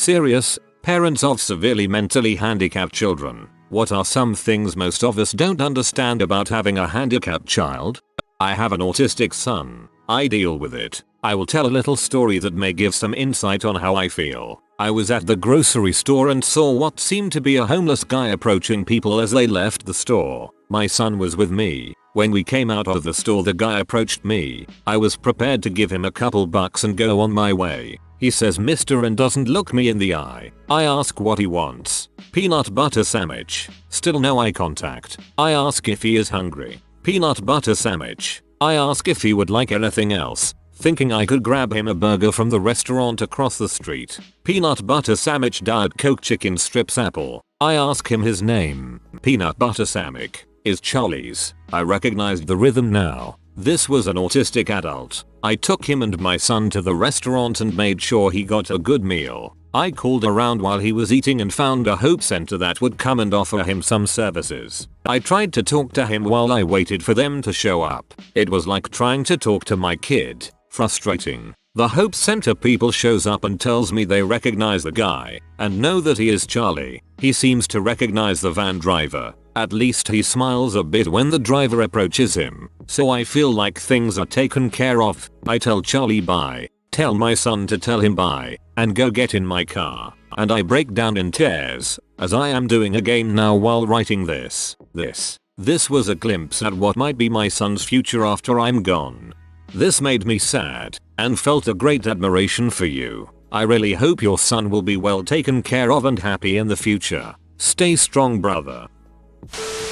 Serious, parents of severely mentally handicapped children, what are some things most of us don't understand about having a handicapped child? I have an autistic son. I deal with it. I will tell a little story that may give some insight on how I feel. I was at the grocery store and saw what seemed to be a homeless guy approaching people as they left the store. My son was with me. When we came out of the store, the guy approached me. I was prepared to give him a couple bucks and go on my way. He says mister and doesn't look me in the eye. I ask what he wants. Peanut butter sandwich. Still no eye contact. I ask if he is hungry. Peanut butter sandwich. I ask if he would like anything else, thinking I could grab him a burger from the restaurant across the street. Peanut butter sandwich, Diet Coke, chicken strips, apple. I ask him his name. Peanut butter sandwich is Charlie's. I recognized the rhythm now. This was an autistic adult. I took him and my son to the restaurant and made sure he got a good meal. I called around while he was eating and found a hope center that would come and offer him some services. I tried to talk to him while I waited for them to show up. It was like trying to talk to my kid. Frustrating. The Hope Center people shows up and tells me they recognize the guy and know that he is Charlie. He seems to recognize the van driver. At least he smiles a bit when the driver approaches him. So I feel like things are taken care of. I tell Charlie bye, tell my son to tell him bye, and go get in my car. And I break down in tears, as I am doing again now while writing this. This was a glimpse at what might be my son's future after I'm gone. This made me sad, and felt a great admiration for you. I really hope your son will be well taken care of and happy in the future. Stay strong, brother.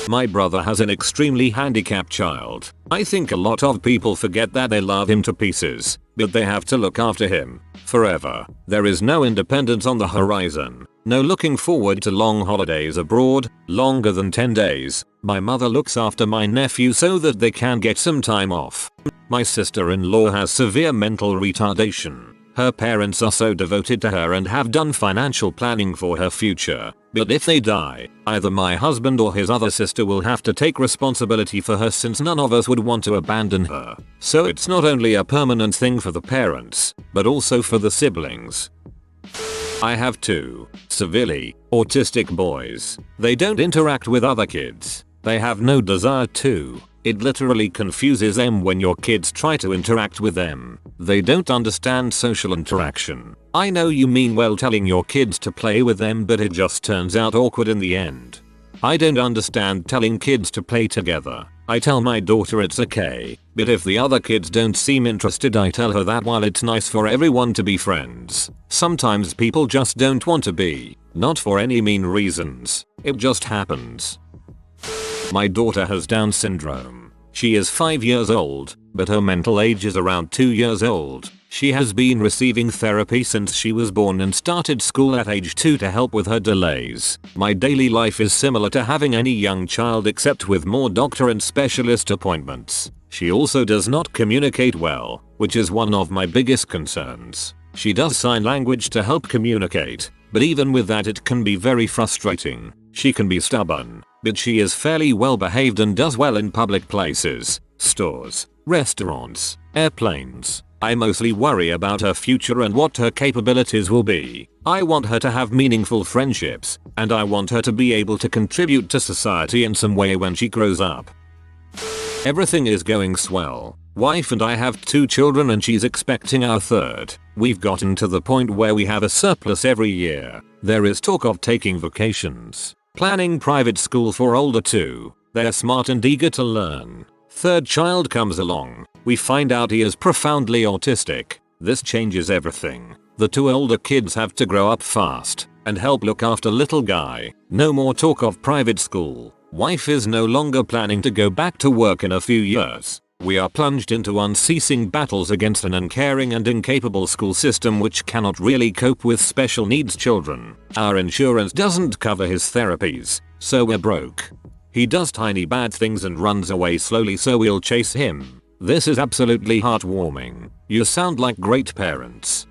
My brother has an extremely handicapped child. I think a lot of people forget that they love him to pieces, but they have to look after him forever. There is no independence on the horizon. No looking forward to long holidays abroad, longer than 10 days. My mother looks after my nephew so that they can get some time off. My sister-in-law has severe mental retardation. Her parents are so devoted to her and have done financial planning for her future. But if they die, either my husband or his other sister will have to take responsibility for her, since none of us would want to abandon her. So it's not only a permanent thing for the parents, but also for the siblings. I have two severely autistic boys. They don't interact with other kids. They have no desire to. It literally confuses them when your kids try to interact with them. They don't understand social interaction. I know you mean well telling your kids to play with them, but it just turns out awkward in the end. I don't understand telling kids to play together. I tell my daughter it's okay, but if the other kids don't seem interested, I tell her that while it's nice for everyone to be friends, sometimes people just don't want to be. Not for any mean reasons. It just happens. My daughter has Down syndrome. She is 5 years old, but her mental age is around 2 years old. She has been receiving therapy since she was born and started school at age 2 to help with her delays. My daily life is similar to having any young child, except with more doctor and specialist appointments. She also does not communicate well, which is one of my biggest concerns. She does sign language to help communicate, but even with that it can be very frustrating. She can be stubborn, but she is fairly well behaved and does well in public places, stores, restaurants, airplanes. I mostly worry about her future and what her capabilities will be. I want her to have meaningful friendships, and I want her to be able to contribute to society in some way when she grows up. Everything is going swell. Wife and I have 2 children and she's expecting our 3rd. We've gotten to the point where we have a surplus every year. There is talk of taking vacations. Planning private school for older 2. They're smart and eager to learn. 3rd child comes along. We find out he is profoundly autistic. This changes everything. The 2 older kids have to grow up fast and help look after little guy. No more talk of private school. Wife is no longer planning to go back to work in a few years. We are plunged into unceasing battles against an uncaring and incapable school system which cannot really cope with special needs children. Our insurance doesn't cover his therapies, so we're broke. He does tiny bad things and runs away slowly, so we'll chase him. This is absolutely heartwarming. You sound like great parents.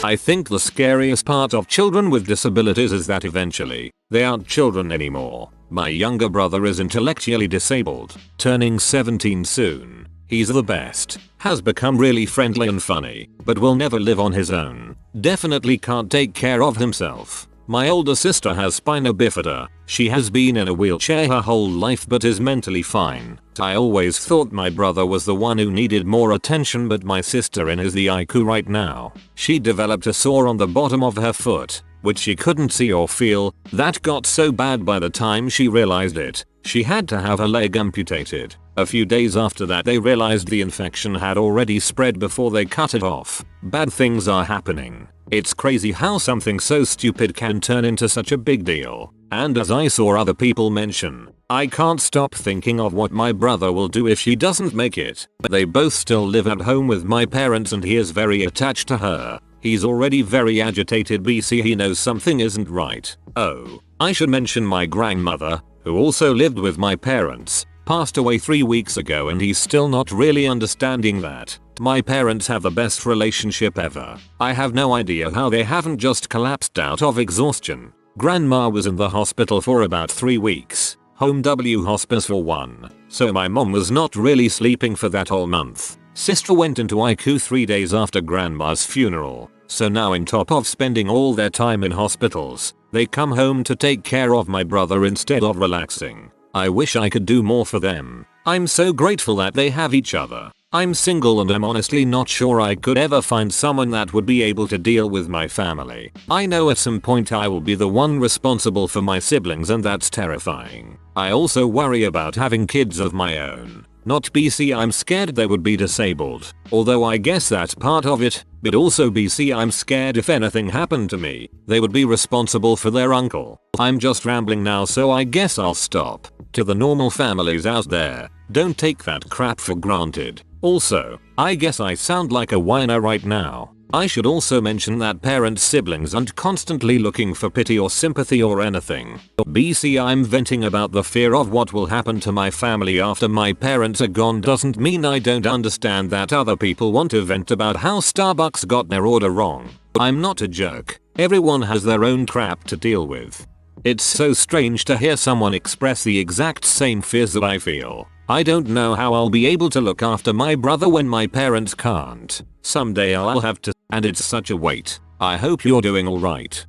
I think the scariest part of children with disabilities is that eventually, they aren't children anymore. My younger brother is intellectually disabled, turning 17 soon. He's the best. Has become really friendly and funny, but will never live on his own. Definitely can't take care of himself. My older sister has spina bifida. She has been in a wheelchair her whole life but is mentally fine. I always thought my brother was the one who needed more attention, but my sister is the IQ right now. She developed a sore on the bottom of her foot, which she couldn't see or feel. That got so bad by the time she realized it, she had to have her leg amputated. A few days after that they realized the infection had already spread before they cut it off. Bad things are happening. It's crazy how something so stupid can turn into such a big deal. And as I saw other people mention, I can't stop thinking of what my brother will do if she doesn't make it. They both still live at home with my parents and he is very attached to her. He's already very agitated BC, he knows something isn't right. Oh, I should mention my grandmother, who also lived with my parents, passed away 3 weeks ago and he's still not really understanding that. My parents have the best relationship ever. I have no idea how they haven't just collapsed out of exhaustion. Grandma was in the hospital for about 3 weeks. Home W hospice for 1. So my mom was not really sleeping for that whole month. Sister went into ICU 3 days after grandma's funeral. So now on top of spending all their time in hospitals, they come home to take care of my brother instead of relaxing. I wish I could do more for them. I'm so grateful that they have each other. I'm single and I'm honestly not sure I could ever find someone that would be able to deal with my family. I know at some point I will be the one responsible for my siblings and that's terrifying. I also worry about having kids of my own. Not BC, I'm scared they would be disabled, although I guess that's part of it, but also BC, I'm scared if anything happened to me, they would be responsible for their uncle. I'm just rambling now, so I guess I'll stop. To the normal families out there, don't take that crap for granted. Also, I guess I sound like a whiner right now. I should also mention that parents' siblings aren't constantly looking for pity or sympathy or anything. BC, I'm venting about the fear of what will happen to my family after my parents are gone doesn't mean I don't understand that other people want to vent about how Starbucks got their order wrong. I'm not a jerk. Everyone has their own crap to deal with. It's so strange to hear someone express the exact same fears that I feel. I don't know how I'll be able to look after my brother when my parents can't. Someday I'll have to, and it's such a weight. I hope you're doing alright.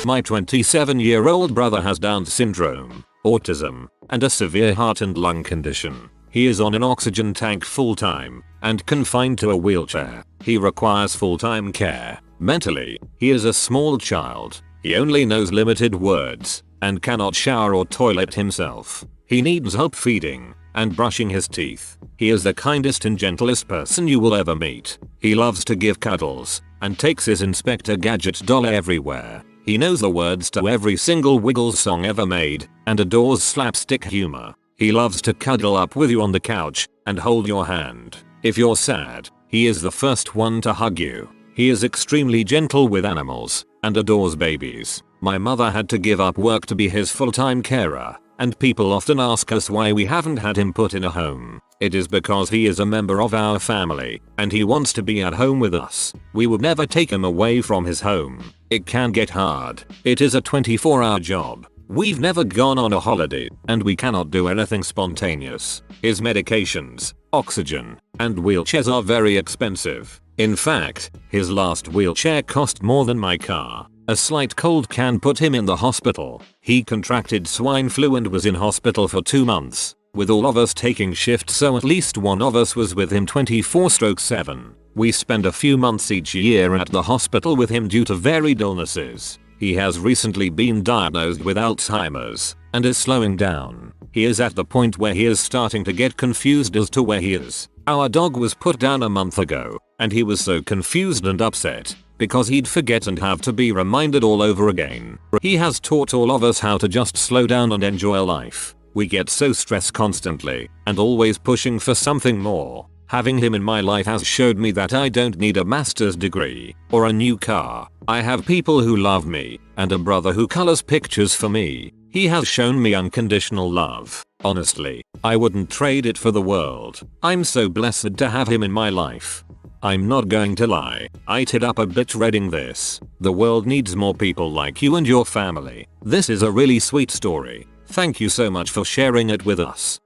My 27-year-old brother has Down syndrome, autism, and a severe heart and lung condition. He is on an oxygen tank full-time and confined to a wheelchair. He requires full-time care. Mentally, he is a small child. He only knows limited words and cannot shower or toilet himself. He needs help feeding and brushing his teeth. He is the kindest and gentlest person you will ever meet. He loves to give cuddles and takes his Inspector Gadget doll everywhere. He knows the words to every single Wiggles song ever made and adores slapstick humor. He loves to cuddle up with you on the couch and hold your hand. If you're sad, he is the first one to hug you. He is extremely gentle with animals and adores babies. My mother had to give up work to be his full-time carer, and people often ask us why we haven't had him put in a home. It is because he is a member of our family, and he wants to be at home with us. We would never take him away from his home. It can get hard. It is a 24-hour job. We've never gone on a holiday, and we cannot do anything spontaneous. His medications, oxygen, and wheelchairs are very expensive. In fact, his last wheelchair cost more than my car. A slight cold can put him in the hospital. He contracted swine flu and was in hospital for 2 months, with all of us taking shifts, so at least one of us was with him 24/7. We spend a few months each year at the hospital with him due to varied illnesses. He has recently been diagnosed with Alzheimer's and is slowing down. He is at the point where he is starting to get confused as to where he is. Our dog was put down a month ago, and he was so confused and upset because he'd forget and have to be reminded all over again. He has taught all of us how to just slow down and enjoy life. We get so stressed constantly and always pushing for something more. Having him in my life has showed me that I don't need a master's degree or a new car. I have people who love me and a brother who colors pictures for me. He has shown me unconditional love. Honestly, I wouldn't trade it for the world. I'm so blessed to have him in my life. I'm not going to lie, I teared up a bit reading this. The world needs more people like you and your family. This is a really sweet story. Thank you so much for sharing it with us.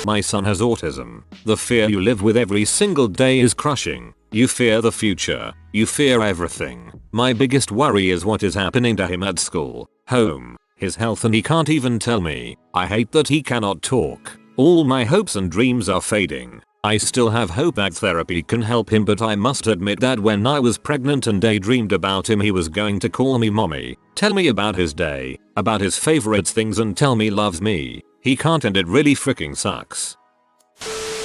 My son has autism. The fear you live with every single day is crushing. You fear the future. You fear everything. My biggest worry is what is happening to him at school, home, his health, and he can't even tell me. I hate that he cannot talk. All my hopes and dreams are fading. I still have hope that therapy can help him, but I must admit that when I was pregnant and daydreamed about him, he was going to call me mommy, tell me about his day, about his favorite things, and tell me loves me. He can't, and it really freaking sucks.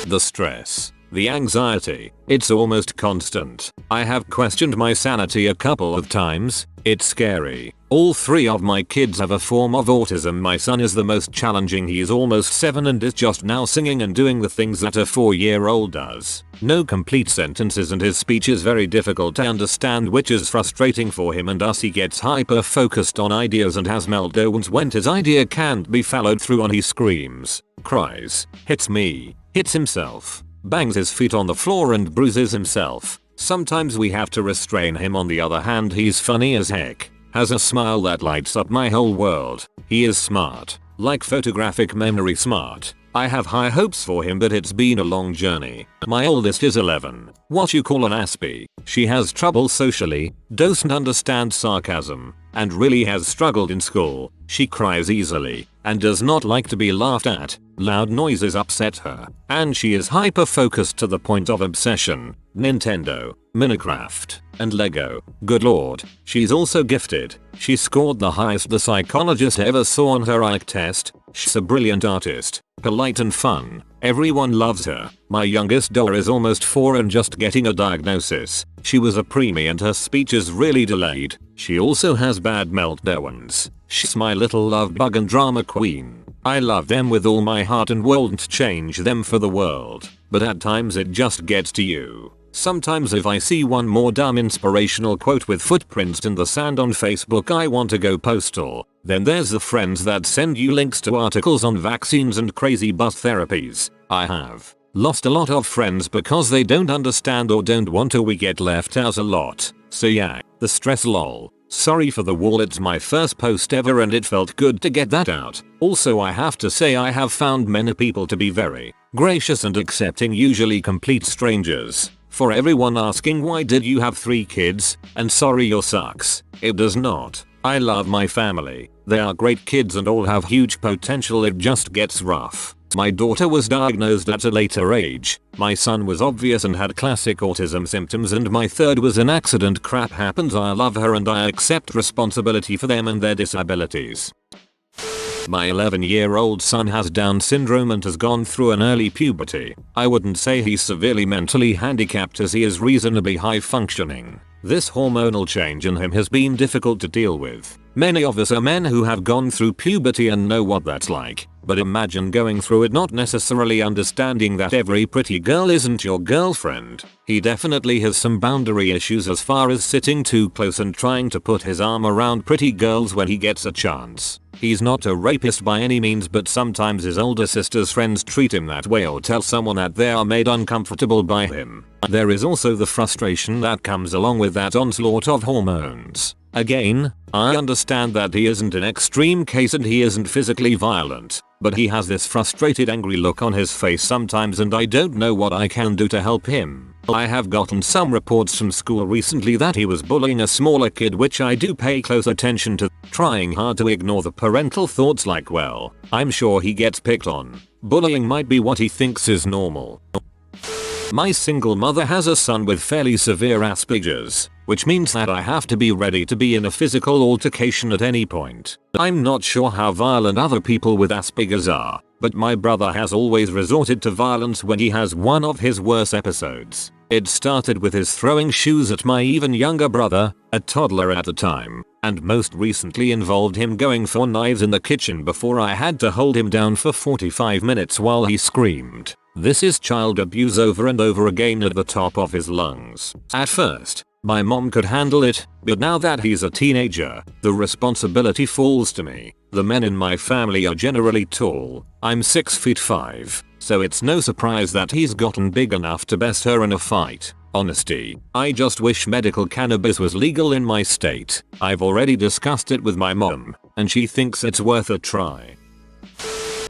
The stress. The anxiety. It's almost constant. I have questioned my sanity a couple of times. It's scary. All 3 of my kids have a form of autism. My son is the most challenging. He is almost 7 and is just now singing and doing the things that a 4-year-old does. No complete sentences, and his speech is very difficult to understand, which is frustrating for him and us. He gets hyper focused on ideas and has meltdowns when his idea can't be followed through on. He screams, cries, hits me, hits himself, bangs his feet on the floor and bruises himself. Sometimes we have to restrain him. On the other hand, he's funny as heck, has a smile that lights up my whole world. He is smart, like photographic memory smart. I have high hopes for him, but it's been a long journey. My oldest is 11, what you call an Aspie. She has trouble socially, doesn't understand sarcasm, and really has struggled in school. She cries easily and does not like to be laughed at. Loud noises upset her, and she is hyper focused to the point of obsession. Nintendo, Minecraft, and Lego. Good lord, she's also gifted. She scored the highest the psychologist ever saw on her IQ test. She's a brilliant artist, polite and fun. Everyone loves her. My youngest daughter is almost 4 and just getting a diagnosis. She was a preemie and her speech is really delayed. She also has bad meltdowns. She's my little love bug and drama queen. I love them with all my heart and won't change them for the world. But at times it just gets to you. Sometimes if I see one more dumb inspirational quote with footprints in the sand on Facebook, I want to go postal. Then there's the friends that send you links to articles on vaccines and crazy bus therapies. I have lost a lot of friends because they don't understand or don't want to. We get left out a lot. So yeah, the stress lol. Sorry for the wall, it's my first post ever and it felt good to get that out. Also, I have to say I have found many people to be very gracious and accepting, usually complete strangers. For everyone asking why did you have 3 kids, and sorry your sucks, it does not. I love my family. They are great kids and all have huge potential. It just gets rough. My daughter was diagnosed at a later age. My son was obvious and had classic autism symptoms, and my third was an accident. Crap happens. I love her and I accept responsibility for them and their disabilities. My 11-year-old son has Down syndrome and has gone through an early puberty. I wouldn't say he's severely mentally handicapped as he is reasonably high functioning. This hormonal change in him has been difficult to deal with. Many of us are men who have gone through puberty and know what that's like. But imagine going through it not necessarily understanding that every pretty girl isn't your girlfriend. He definitely has some boundary issues as far as sitting too close and trying to put his arm around pretty girls when he gets a chance. He's not a rapist by any means, but sometimes his older sister's friends treat him that way or tell someone that they are made uncomfortable by him. There is also the frustration that comes along with that onslaught of hormones. Again, I understand that he isn't an extreme case and he isn't physically violent, but he has this frustrated, angry look on his face sometimes and I don't know what I can do to help him. I have gotten some reports from school recently that he was bullying a smaller kid, which I do pay close attention to, trying hard to ignore the parental thoughts like, well, I'm sure he gets picked on. Bullying might be what he thinks is normal. My single mother has a son with fairly severe Asperger's, which means that I have to be ready to be in a physical altercation at any point. I'm not sure how violent other people with Asperger's are, but my brother has always resorted to violence when he has one of his worst episodes. It started with his throwing shoes at my even younger brother, a toddler at the time, and most recently involved him going for knives in the kitchen before I had to hold him down for 45 minutes while he screamed. This is child abuse over and over again at the top of his lungs. At first, my mom could handle it, but now that he's a teenager, the responsibility falls to me. The men in my family are generally tall. I'm 6'5", so it's no surprise that he's gotten big enough to best her in a fight. Honesty, I just wish medical cannabis was legal in my state. I've already discussed it with my mom, and she thinks it's worth a try.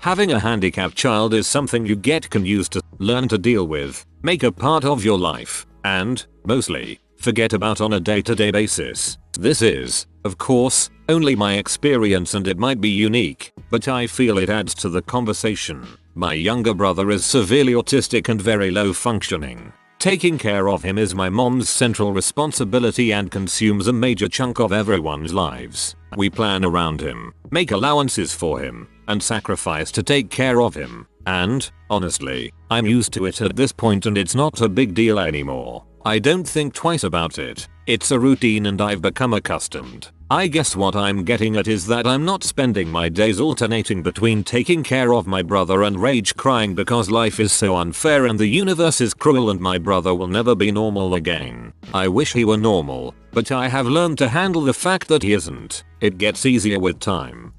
Having a handicapped child is something you can use to learn to deal with, make a part of your life, and, mostly, forget about on a day-to-day basis. This is, of course, only my experience and it might be unique, but I feel it adds to the conversation. My younger brother is severely autistic and very low functioning. Taking care of him is my mom's central responsibility and consumes a major chunk of everyone's lives. We plan around him, make allowances for him, and sacrifice to take care of him. And, honestly, I'm used to it at this point and it's not a big deal anymore. I don't think twice about it. It's a routine and I've become accustomed. I guess what I'm getting at is that I'm not spending my days alternating between taking care of my brother and rage crying because life is so unfair and the universe is cruel and my brother will never be normal again. I wish he were normal, but I have learned to handle the fact that he isn't. It gets easier with time.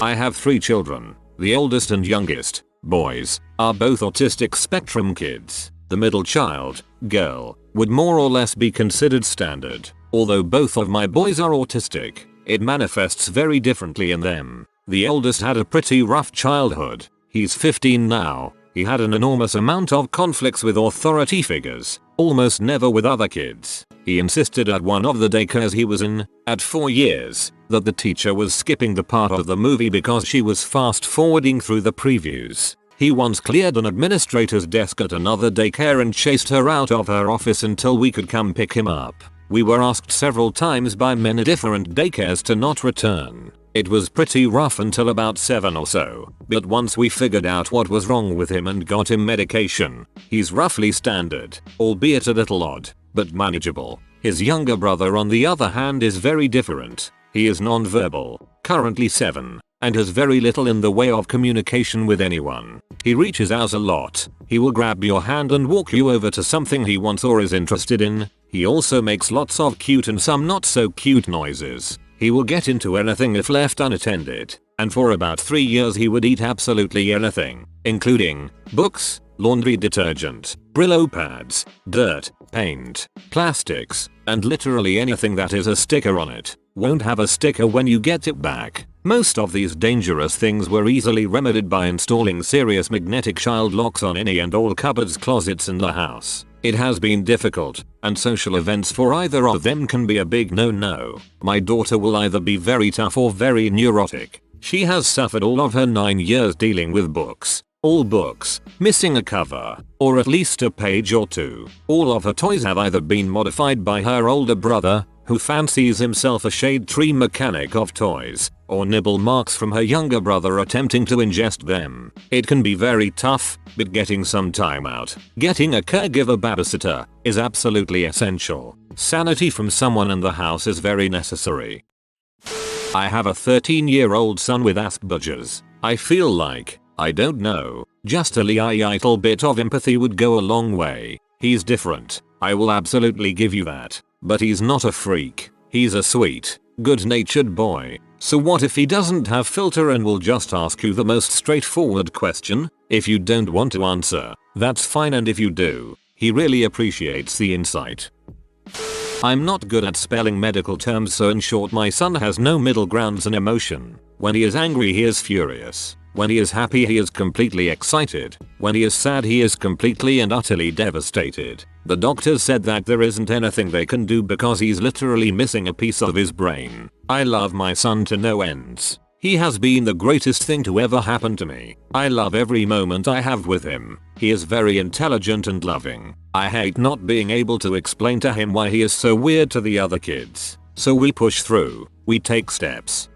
I have 3 children. The oldest and youngest, boys, are both autistic spectrum kids. The middle child, girl, would more or less be considered standard. Although both of my boys are autistic, it manifests very differently in them. The oldest had a pretty rough childhood. He's 15 now. He had an enormous amount of conflicts with authority figures, almost never with other kids. He insisted at one of the daycares he was in, at 4 years, that the teacher was skipping the part of the movie because she was fast forwarding through the previews. He once cleared an administrator's desk at another daycare and chased her out of her office until we could come pick him up. We were asked several times by many different daycares to not return. It was pretty rough until about 7 or so, but once we figured out what was wrong with him and got him medication, he's roughly standard, albeit a little odd, but manageable. His younger brother on the other hand is very different. He is non-verbal, currently 7, and has very little in the way of communication with anyone. He reaches out a lot. He will grab your hand and walk you over to something he wants or is interested in. He also makes lots of cute and some not so cute noises. He will get into anything if left unattended, and for about 3 years he would eat absolutely anything, including books, laundry detergent, Brillo pads, dirt, paint, plastics, and literally anything that is a sticker on it. Won't have a sticker when you get it back. Most of these dangerous things were easily remedied by installing serious magnetic child locks on any and all cupboards, closets in the house. It has been difficult, and social events for either of them can be a big no-no. My daughter will either be very tough or very neurotic. She has suffered all of her 9 years dealing with books. All books, missing a cover, or at least a page or 2. All of her toys have either been modified by her older brother, who fancies himself a shade tree mechanic of toys, or nibble marks from her younger brother attempting to ingest them. It can be very tough, but getting some time out, getting a caregiver babysitter, is absolutely essential. Sanity from someone in the house is very necessary. I have a 13-year-old son with Asperger's. I feel like, I don't know, just a little bit of empathy would go a long way. He's different, I will absolutely give you that. But he's not a freak. He's a sweet, good-natured boy. So what if he doesn't have filter and will just ask you the most straightforward question? If you don't want to answer, that's fine, and if you do, he really appreciates the insight. I'm not good at spelling medical terms, so in short, my son has no middle grounds in emotion. When he is angry, he is furious. When he is happy, he is completely excited. When he is sad, he is completely and utterly devastated. The doctors said that there isn't anything they can do because he's literally missing a piece of his brain. I love my son to no ends. He has been the greatest thing to ever happen to me. I love every moment I have with him. He is very intelligent and loving. I hate not being able to explain to him why he is so weird to the other kids. So we push through. We take steps.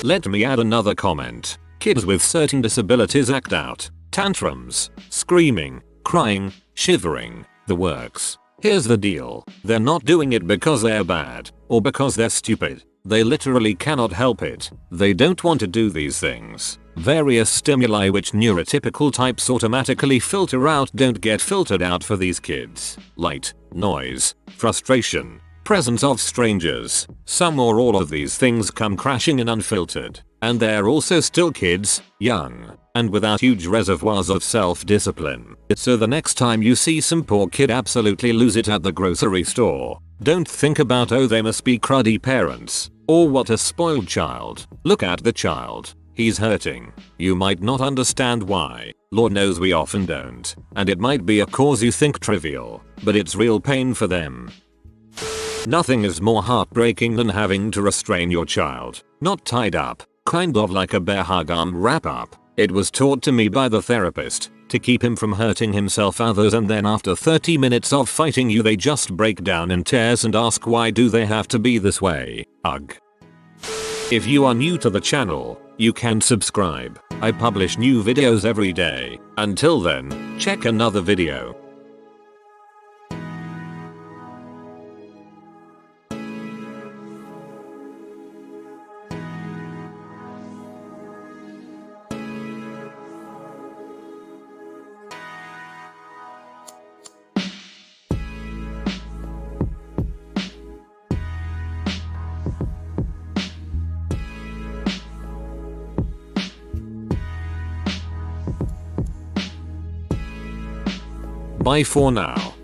Let me add another comment. Kids with certain disabilities act out. Tantrums, screaming, crying, shivering, the works. Here's the deal. They're not doing it because they're bad, or because they're stupid. They literally cannot help it. They don't want to do these things. Various stimuli which neurotypical types automatically filter out don't get filtered out for these kids. Light, noise, frustration, presence of strangers. Some or all of these things come crashing in unfiltered. And they're also still kids, young, and without huge reservoirs of self-discipline. So the next time you see some poor kid absolutely lose it at the grocery store, don't think about, oh, they must be cruddy parents, or what a spoiled child. Look at the child. He's hurting. You might not understand why. Lord knows we often don't. And it might be a cause you think trivial, but it's real pain for them. Nothing is more heartbreaking than having to restrain your child. Not tied up, kind of like a bear hug arm wrap up. It was taught to me by the therapist to keep him from hurting himself others, and then after 30 minutes of fighting you they just break down in tears and ask why do they have to be this way. Ugh. If you are new to the channel, you can subscribe. I publish new videos every day. Until then, check another video. Bye for now.